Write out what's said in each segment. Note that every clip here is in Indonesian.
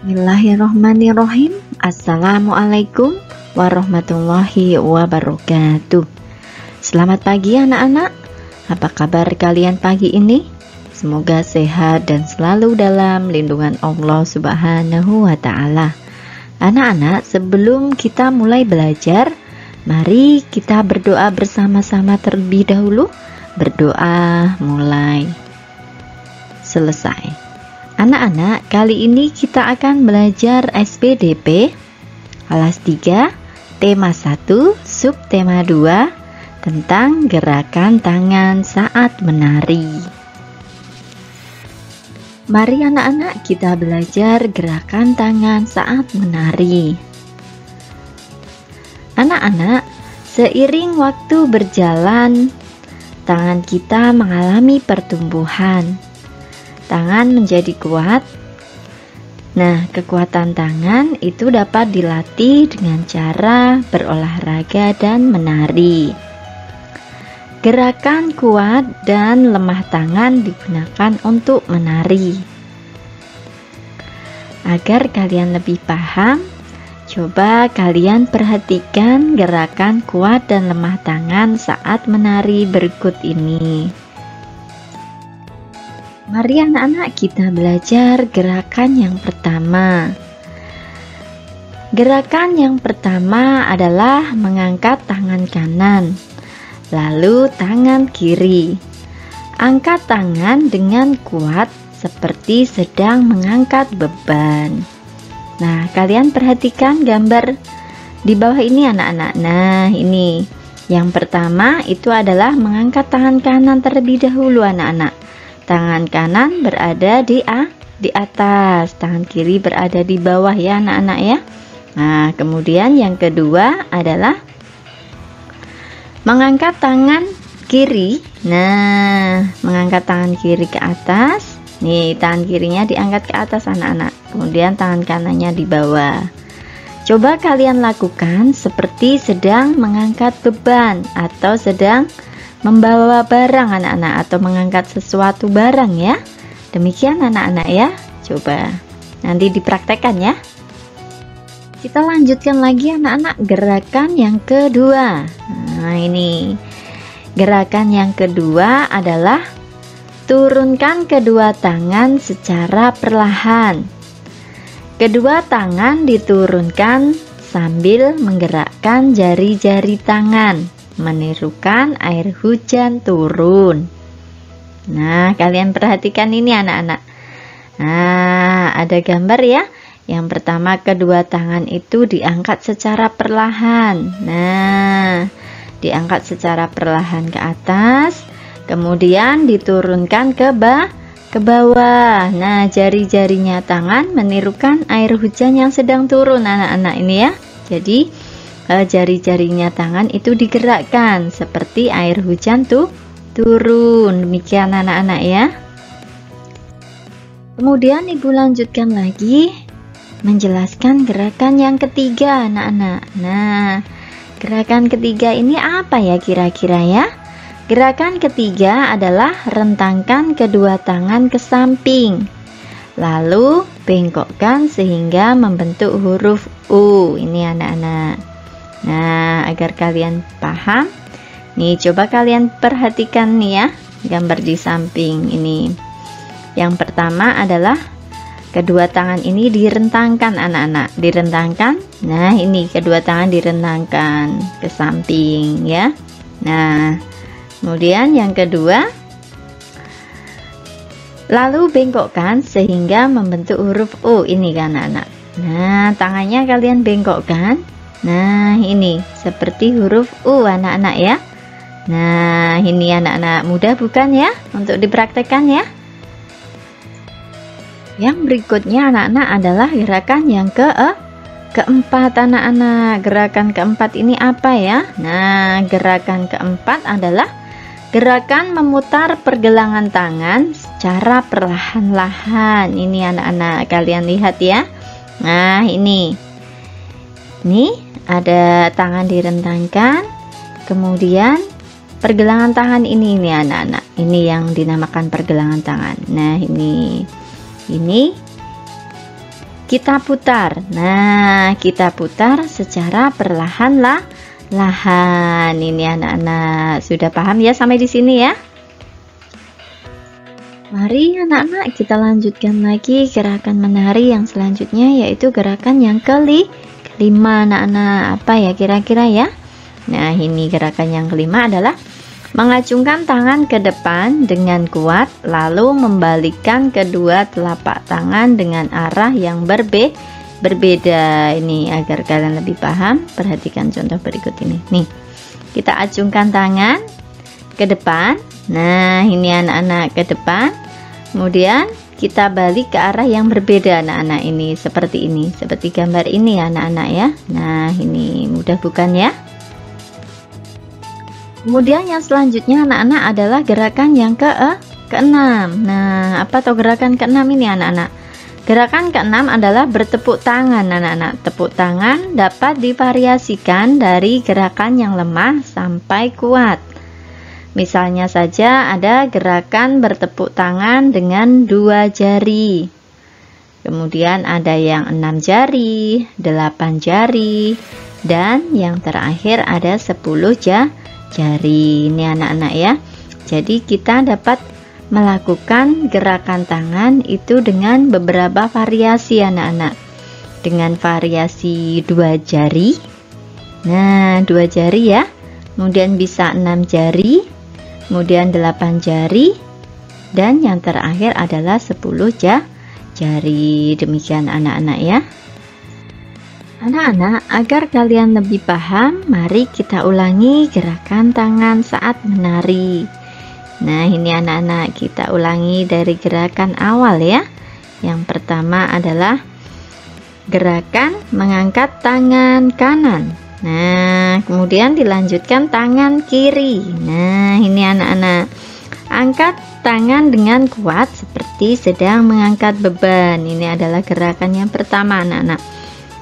Bismillahirrohmanirrohim. Assalamualaikum warahmatullahi wabarakatuh. Selamat pagi anak-anak. Apa kabar kalian pagi ini? Semoga sehat dan selalu dalam lindungan Allah Subhanahu wa ta'ala. Anak-anak, sebelum kita mulai belajar, mari kita berdoa bersama-sama terlebih dahulu. Berdoa mulai selesai. Anak-anak, kali ini kita akan belajar SPDP kelas 3, tema 1, subtema 2 tentang gerakan tangan saat menari. Mari anak-anak kita belajar gerakan tangan saat menari. Anak-anak, seiring waktu berjalan, tangan kita mengalami pertumbuhan. Tangan menjadi kuat. Nah, kekuatan tangan itu dapat dilatih dengan cara berolahraga dan menari. Gerakan kuat dan lemah tangan digunakan untuk menari. Agar kalian lebih paham, coba kalian perhatikan gerakan kuat dan lemah tangan saat menari berikut ini. Mari anak-anak kita belajar gerakan yang pertama. Gerakan yang pertama adalah mengangkat tangan kanan, lalu tangan kiri. Angkat tangan dengan kuat seperti sedang mengangkat beban. Nah, kalian perhatikan gambar di bawah ini anak-anak. Nah, ini yang pertama itu adalah mengangkat tangan kanan terlebih dahulu anak-anak. Tangan kanan berada di atas, tangan kiri berada di bawah ya anak-anak ya. Nah, kemudian yang kedua adalah mengangkat tangan kiri. Nah, mengangkat tangan kiri ke atas. Nih, tangan kirinya diangkat ke atas anak-anak. Kemudian tangan kanannya di bawah. Coba kalian lakukan seperti sedang mengangkat beban atau sedang membawa barang anak-anak, atau mengangkat sesuatu barang ya. Demikian anak-anak ya. Coba nanti dipraktekkan ya. Kita lanjutkan lagi anak-anak gerakan yang kedua. Nah, ini gerakan yang kedua adalah turunkan kedua tangan secara perlahan. Kedua tangan diturunkan sambil menggerakkan jari-jari tangan, menirukan air hujan turun. Nah, kalian perhatikan ini anak-anak. Nah, ada gambar ya. Yang pertama, kedua tangan itu diangkat secara perlahan. Nah, diangkat secara perlahan ke atas, kemudian diturunkan ke bawah. Nah, jari-jarinya tangan menirukan air hujan yang sedang turun anak-anak ini ya. Jadi jari-jarinya tangan itu digerakkan seperti air hujan turun. Demikian anak-anak ya. Kemudian ibu lanjutkan lagi menjelaskan gerakan yang ketiga anak-anak. Nah, gerakan ketiga ini apa ya kira-kira ya? Gerakan ketiga adalah rentangkan kedua tangan ke samping, lalu bengkokkan sehingga membentuk huruf U. Ini anak-anak. Nah, agar kalian paham, nih coba kalian perhatikan nih ya, gambar di samping ini. Yang pertama adalah kedua tangan ini direntangkan anak-anak, direntangkan. Nah, ini kedua tangan direntangkan ke samping ya. Nah, kemudian yang kedua, lalu bengkokkan sehingga membentuk huruf U. Ini kan anak-anak. Nah, tangannya kalian bengkokkan. Nah, ini seperti huruf U anak-anak ya. Nah, ini anak-anak, mudah bukan ya untuk dipraktekkan ya. Yang berikutnya anak-anak adalah gerakan yang keempat anak-anak. Gerakan keempat ini apa ya? Nah, gerakan keempat adalah gerakan memutar pergelangan tangan secara perlahan-lahan. Ini anak-anak, kalian lihat ya. Nah, ini ada tangan direntangkan, kemudian pergelangan tangan ini anak-anak. Ini yang dinamakan pergelangan tangan. Nah, ini kita putar. Nah, kita putar secara perlahan-lahan. Ini anak-anak sudah paham ya sampai di sini ya? Mari anak-anak kita lanjutkan lagi gerakan menari yang selanjutnya, yaitu gerakan yang kelima anak-anak. Apa ya kira-kira ya? Nah, ini gerakan yang kelima adalah mengacungkan tangan ke depan dengan kuat, lalu membalikkan kedua telapak tangan dengan arah yang berbeda. Ini agar kalian lebih paham, perhatikan contoh berikut ini. Nih, kita acungkan tangan ke depan. Nah, ini anak-anak ke depan. Kemudian kita balik ke arah yang berbeda anak-anak, ini seperti ini, seperti gambar ini anak-anak ya. Nah, ini mudah bukan ya? Kemudian yang selanjutnya anak-anak adalah gerakan yang keenam. Nah, apa tuh gerakan keenam ini anak-anak? Gerakan keenam adalah bertepuk tangan anak-anak. Tepuk tangan dapat divariasikan dari gerakan yang lemah sampai kuat. Misalnya saja ada gerakan bertepuk tangan dengan 2 jari. Kemudian ada yang 6 jari, 8 jari, dan yang terakhir ada 10 jari. Ini anak-anak ya. Jadi kita dapat melakukan gerakan tangan itu dengan beberapa variasi anak-anak. Dengan variasi 2 jari. Nah, 2 jari ya. Kemudian bisa 6 jari, kemudian 8 jari, dan yang terakhir adalah 10 jari. Demikian anak-anak ya. Anak-anak, agar kalian lebih paham, mari kita ulangi gerakan tangan saat menari. Nah, ini anak-anak, kita ulangi dari gerakan awal ya. Yang pertama adalah gerakan mengangkat tangan kanan. Nah, kemudian dilanjutkan tangan kiri. Nah, ini anak-anak, angkat tangan dengan kuat seperti sedang mengangkat beban. Ini adalah gerakan yang pertama anak-anak.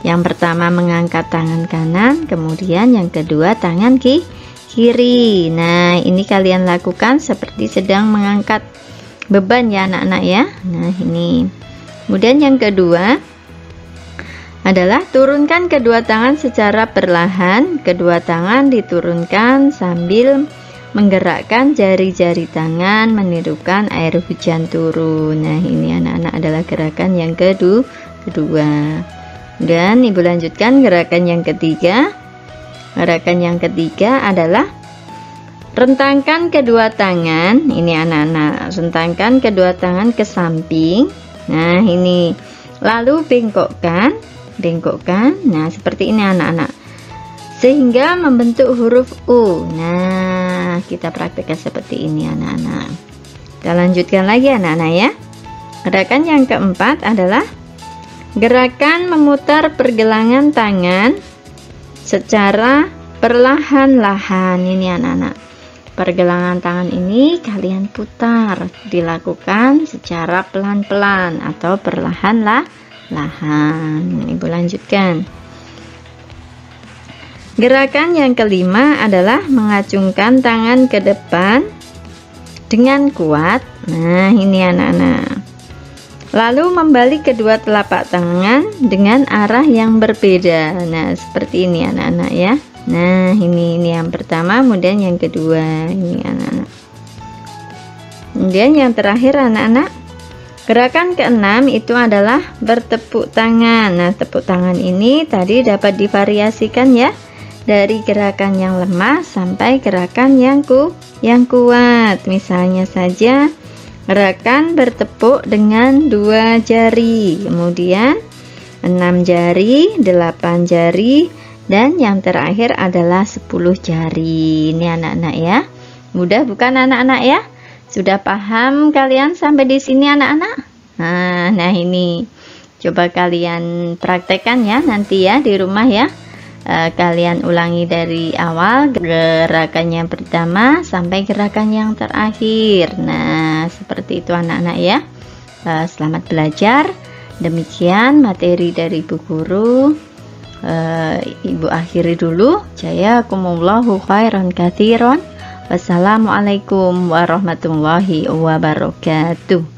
Yang pertama mengangkat tangan kanan, kemudian yang kedua tangan kiri. Nah, ini kalian lakukan seperti sedang mengangkat beban ya anak-anak ya. Nah, ini. Kemudian yang kedua adalah turunkan kedua tangan secara perlahan. Kedua tangan diturunkan sambil menggerakkan jari-jari tangan menirukan air hujan turun. Nah, ini anak-anak adalah gerakan yang kedua. Dan ibu lanjutkan gerakan yang ketiga. Gerakan yang ketiga adalah rentangkan kedua tangan. Ini anak-anak, rentangkan kedua tangan ke samping. Nah, ini lalu bengkokkan. Nah, seperti ini anak-anak, sehingga membentuk huruf U. Nah, kita praktekkan seperti ini anak-anak. Kita lanjutkan lagi anak-anak ya. Gerakan yang keempat adalah gerakan memutar pergelangan tangan secara perlahan-lahan. Ini anak-anak, pergelangan tangan ini kalian putar, dilakukan secara pelan-pelan atau perlahan-lahan. Ibu lanjutkan. Gerakan yang kelima adalah mengacungkan tangan ke depan dengan kuat. Nah, ini anak-anak, lalu membalik kedua telapak tangan dengan arah yang berbeda. Nah, seperti ini anak-anak ya. Nah, ini yang pertama, kemudian yang kedua. Ini anak-anak. Kemudian yang terakhir anak-anak, gerakan keenam itu adalah bertepuk tangan. Nah, tepuk tangan ini tadi dapat divariasikan ya, dari gerakan yang lemah sampai gerakan yang kuat. Misalnya saja gerakan bertepuk dengan 2 jari, kemudian 6 jari, 8 jari, dan yang terakhir adalah 10 jari. Ini anak-anak ya. Mudah bukan anak-anak ya? Sudah paham kalian sampai di sini anak-anak? Nah, ini coba kalian praktekkan ya nanti ya di rumah ya. Kalian ulangi dari awal gerakan yang pertama sampai gerakan yang terakhir. Nah, seperti itu anak-anak ya. Selamat belajar. Demikian materi dari Ibu Guru. Ibu akhiri dulu. Jazakumullahu khairan katsiran. Wassalamualaikum warahmatullahi wabarakatuh.